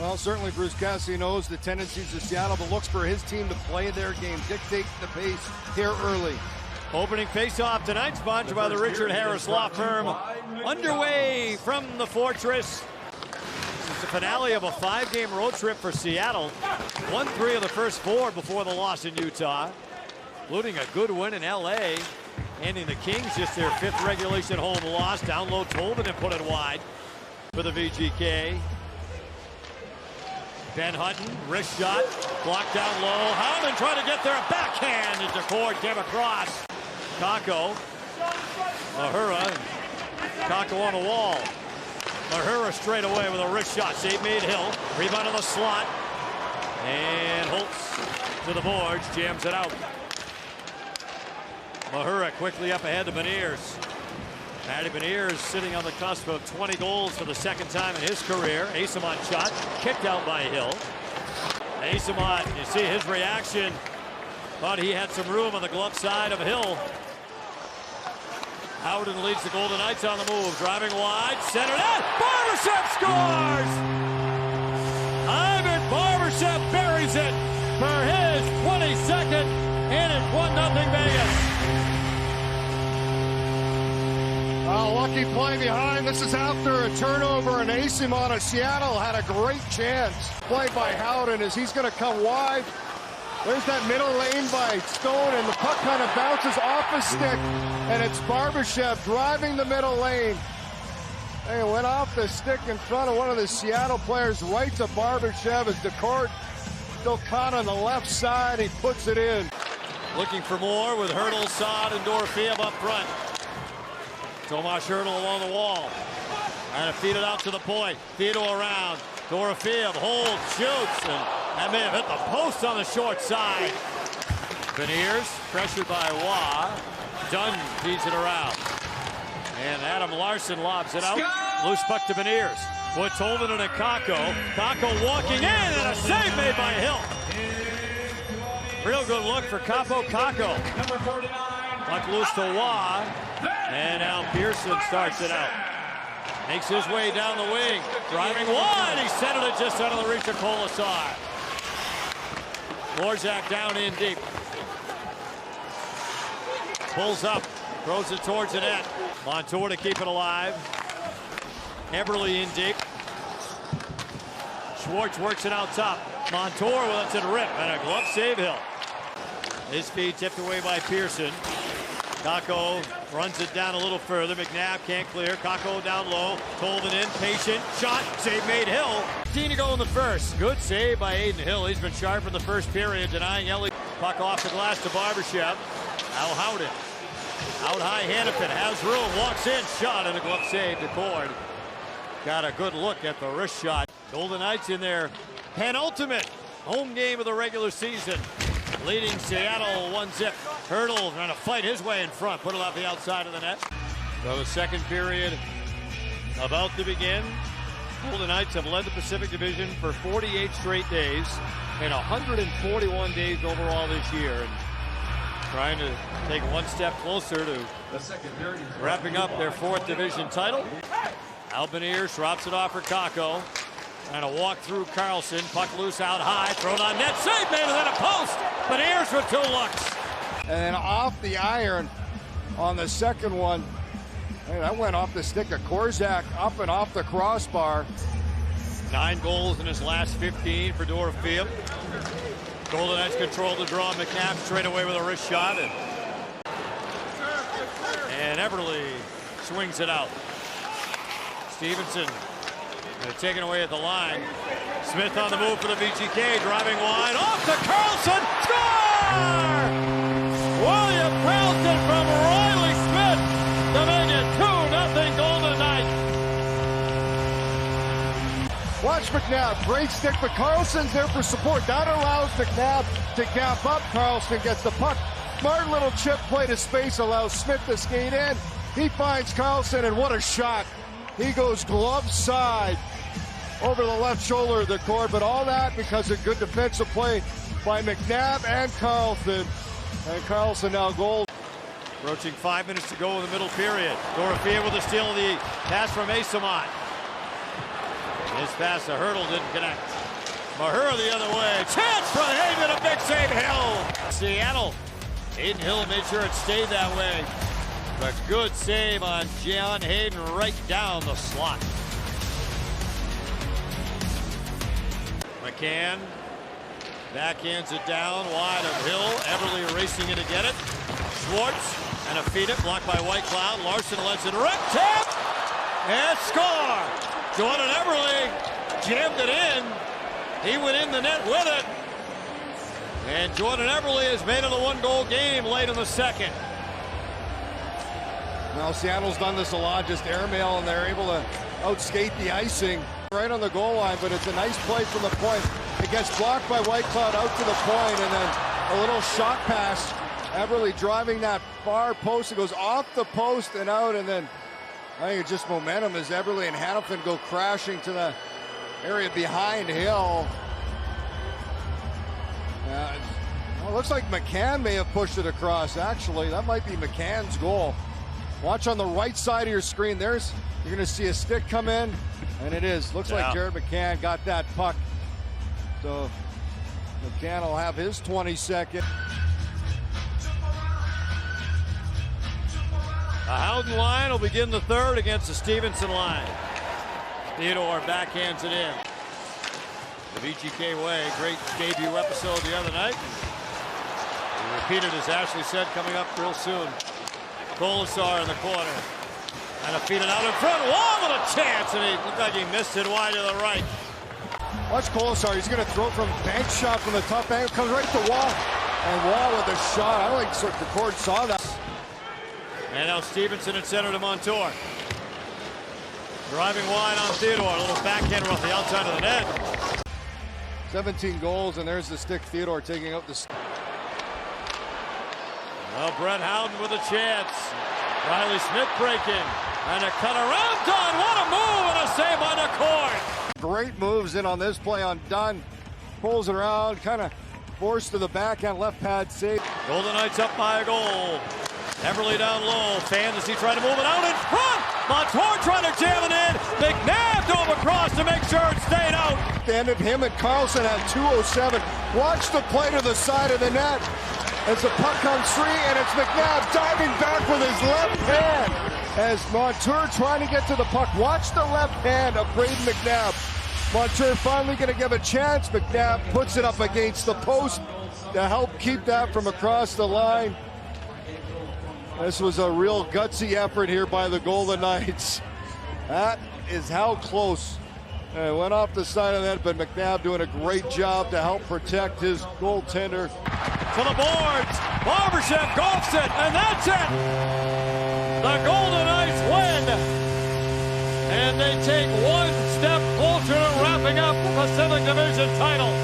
Well, certainly Bruce Cassidy knows the tendencies of Seattle, but looks for his team to play their game, dictate the pace here early. Opening face-off tonight, sponsored by the Richard Harris Law Firm. Underway from the Fortress. This is the finale of a 5-game road trip for Seattle. Won 3 of the first 4 before the loss in Utah, including a good win in LA. Ending the Kings just their 5th regulation home loss. Down low, Tolvin and put it wide for the VGK. Ben Hutton, wrist shot, blocked down low. Howman trying to get there, a backhand into Cord, came across. Kako, Mahura, Kako on the wall. Mahura straight away with a wrist shot, save made Hill. Rebound on the slot. And Holtz to the boards, jams it out. Mahura quickly up ahead to Beniers. Matty Beniers sitting on the cusp of 20 goals for the 2nd time in his career. Asamont shot, kicked out by Hill. Asamont, you see his reaction. Thought he had some room on the glove side of Hill. Howden leads the Golden Knights on the move. Driving wide, centered out. Barbashev scores! Ivan Barbashev buries it for his 22nd, and it's 1-0 Vegas. Lucky play behind. This is after a turnover, and Asimont of Seattle had a great chance. Play by Howden as he's going to come wide. There's that middle lane by Stone, and the puck kind of bounces off his stick, and it's Barbashev driving the middle lane. And it went off the stick in front of one of the Seattle players, right to Barbashev as Decourt still caught on the left side. He puts it in. Looking for more with Hurdle, Saad, and Dorofeev up front. Tomas Hurdle along the wall. And feed it out to the point. Feed it around. Dorofeev holds, shoots, and that may have hit the post on the short side. Beniers pressured by Waugh. Dunn feeds it around. And Adam Larson lobs it out. Loose puck to Beniers. With Tolvin and Kako. Kako walking in, and a save made by Hill. Real good look for Kako. Number 49. Puck loose to Waugh. And now Pearson starts it out. Makes his way down the wing. Driving wide. He centered it just out of the reach of Colasar. Borzak down in deep. Pulls up. Throws it towards the net. Montour to keep it alive. Eberle in deep. Schwartz works it out top. Montour lets it rip. And a glove save Hill. His feed tipped away by Pearson. Kako runs it down a little further. McNabb can't clear. Kako down low. Tolvin in. Patient. Shot. Save made Hill. 15 to go in the first. Good save by Aiden Hill. He's been sharp in the first period, denying Ellie. Puck off the glass to Barbashev. Al Howden. Out high, Hannafin has room. Walks in. Shot and a glove save to Cord. Got a good look at the wrist shot. Golden Knights in their penultimate home game of the regular season. Leading Seattle 1-0. Hurdle trying to fight his way in front. Put it off the outside of the net. So the second period about to begin. Golden Knights have led the Pacific Division for 48 straight days and 141 days overall this year. And trying to take one step closer to wrapping up their 4th division title. Albaniers drops it off for Kako. And a walk through Carlson. Puck loose out high. Thrown on net. Save made within a post. Beniers with 2 looks. And then off the iron on the second one. Hey, that went off the stick of Korzak, up and off the crossbar. 9 goals in his last 15 for Dorofeev. Golden Knights control the draw. McNabb straight away with a wrist shot. And Eberle swings it out. Stevenson taken away at the line. Smith on the move for the VGK. Driving wide. Off to Carlson. Score! William Carlson from Riley Smith to make it 2-0 Golden Knights. Watch McNabb. Great stick, but Carlson's there for support. That allows McNabb to gap up. Carlson gets the puck. Smart little chip play to space allows Smith to skate in. He finds Carlson, and what a shot. He goes glove side over the left shoulder of the court, but all that because of good defensive play by McNabb and Carlson. And Carlson now goal. Approaching 5 minutes to go in the middle period. Dorofeev with a steal of the pass from Asamont. His pass to Hurdle didn't connect. Mahura the other way. Chance for Hayden, a big save, Hill. Seattle. Hayden Hill made sure it stayed that way. A good save on John Hayden right down the slot. McCann backhands it down wide of Hill. Everly racing in to get it. Schwartz and a feed it blocked by White Cloud. Larson lets it rip. Tap and score. Jordan Everly jammed it in. He went in the net with it. And Jordan Everly has made it a 1-goal game late in the second. Well, Seattle's done this a lot, just airmail, and they're able to outskate the icing right on the goal line, but it's a nice play from the point. It gets blocked by White Cloud out to the point, and then a little shot pass. Everly driving that far post. It goes off the post and out, and then I think it's just momentum as Everly and Hanifin go crashing to the area behind Hill. Well, it looks like McCann may have pushed it across, actually. That might be McCann's goal. Watch on the right side of your screen. You're going to see a stick come in, and it is. Looks like Jared McCann got that puck. So McCann will have his 22nd. The Howden line will begin the third against the Stevenson line. Theodore backhands it in. The VGK way, great debut episode the other night. We repeated, as Ashley said, coming up real soon. Colasar in the corner. And a feed it out in front. Wall with a chance, and he looked like he missed it wide to the right. Watch Colasar. He's going to throw from bank shot from the top angle. Comes right to Wall. And Wall with a shot. I don't think the court saw that. And now Stevenson in center to Montour. Driving wide on Theodore. A little backhander off the outside of the net. 17 goals, and there's the stick. Theodore taking out the... Well, Brett Howden with a chance. Riley Smith breaking. And a cut around Dunn. What a move and a save on the court. Great moves in on this play on Dunn. Pulls it around, kind of forced to the backhand left pad save. Golden Knights up by a goal. Everly down low. Fantasy trying to move it out in front. Montour trying to jam it in. McNabb drove across to make sure it stayed out. The end of him and Carlson at 2:07. Watch the play to the side of the net. As the puck comes free, and it's McNabb diving back with his left hand. As Montour trying to get to the puck. Watch the left hand of Braden McNabb. Montour finally going to give a chance. McNabb puts it up against the post to help keep that from across the line. This was a real gutsy effort here by the Golden Knights. That is how close. It went off the side of that, but McNabb doing a great job to help protect his goaltender. To the boards. Barbashev golfs it, and that's it. The Golden Knights win. And they take one step closer to wrapping up the Pacific Division title.